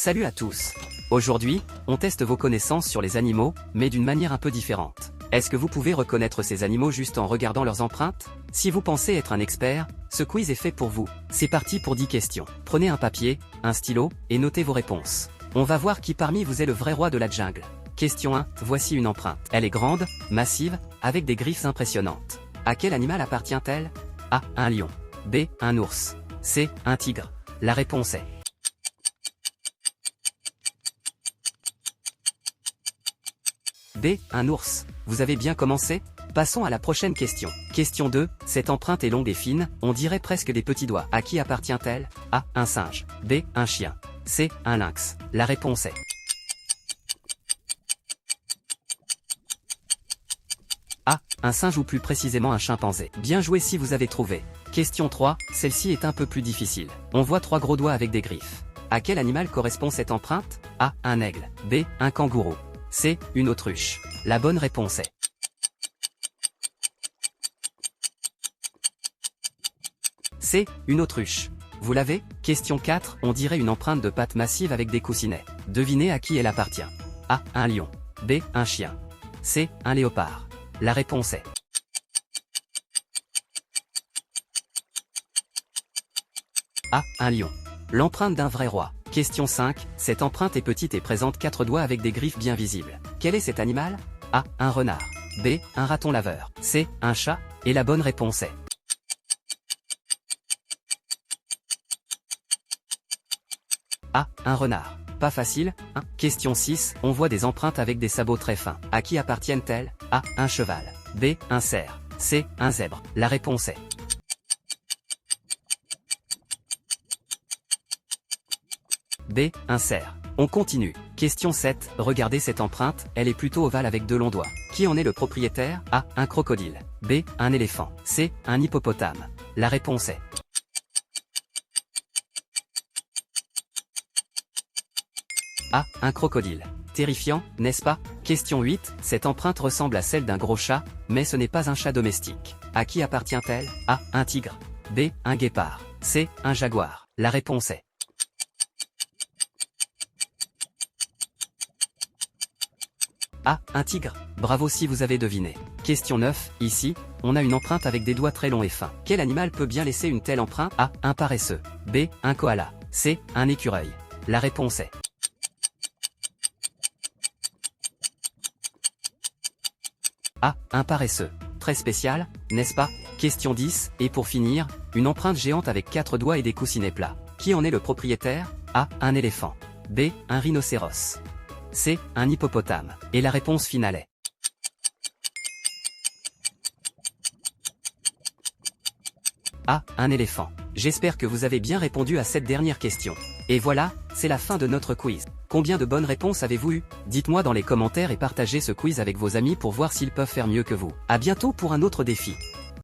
Salut à tous. Aujourd'hui, on teste vos connaissances sur les animaux, mais d'une manière un peu différente. Est-ce que vous pouvez reconnaître ces animaux juste en regardant leurs empreintes? Si vous pensez être un expert, ce quiz est fait pour vous. C'est parti pour 10 questions. Prenez un papier, un stylo, et notez vos réponses. On va voir qui parmi vous est le vrai roi de la jungle. Question 1, voici une empreinte. Elle est grande, massive, avec des griffes impressionnantes. À quel animal appartient-elle? A. Un lion. B. Un ours. C. Un tigre. La réponse est B. Un ours. Vous avez bien commencé? Passons à la prochaine question. Question 2. Cette empreinte est longue et fine, on dirait presque des petits doigts. À qui appartient-elle? A. Un singe. B. Un chien. C. Un lynx. La réponse est A. Un singe ou plus précisément un chimpanzé. Bien joué si vous avez trouvé. Question 3. Celle-ci est un peu plus difficile. On voit 3 gros doigts avec des griffes. À quel animal correspond cette empreinte? A. Un aigle. B. Un kangourou. C. Une autruche. La bonne réponse est C. Une autruche. Vous l'avez? Question 4. On dirait une empreinte de pattes massive avec des coussinets. Devinez à qui elle appartient. A. Un lion. B. Un chien. C. Un léopard. La réponse est A. Un lion. L'empreinte d'un vrai roi. Question 5. Cette empreinte est petite et présente 4 doigts avec des griffes bien visibles. Quel est cet animal? A. Un renard. B. Un raton laveur. C. Un chat. Et la bonne réponse est A. Un renard. Pas facile, hein? Question 6. On voit des empreintes avec des sabots très fins. À qui appartiennent-elles? A. Un cheval. B. Un cerf. C. Un zèbre. La réponse est B. Un cerf. On continue. Question 7. Regardez cette empreinte, elle est plutôt ovale avec 2 longs doigts. Qui en est le propriétaire? A. Un crocodile. B. Un éléphant. C. Un hippopotame. La réponse est A. Un crocodile. Terrifiant, n'est-ce pas? Question 8. Cette empreinte ressemble à celle d'un gros chat, mais ce n'est pas un chat domestique. À qui appartient-elle? A. Un tigre. B. Un guépard. C. Un jaguar. La réponse est A. Un tigre. Bravo si vous avez deviné. Question 9. Ici, on a une empreinte avec des doigts très longs et fins. Quel animal peut bien laisser une telle empreinte? A. Un paresseux. B. Un koala. C. Un écureuil. La réponse est A. Un paresseux. Très spécial, n'est-ce pas? Question 10. Et pour finir, une empreinte géante avec 4 doigts et des coussinets plats. Qui en est le propriétaire? A. Un éléphant. B. Un rhinocéros. C. Un hippopotame. Et la réponse finale est A. Un éléphant. J'espère que vous avez bien répondu à cette dernière question. Et voilà, c'est la fin de notre quiz. Combien de bonnes réponses avez-vous eu? Dites-moi dans les commentaires et partagez ce quiz avec vos amis pour voir s'ils peuvent faire mieux que vous. À bientôt pour un autre défi.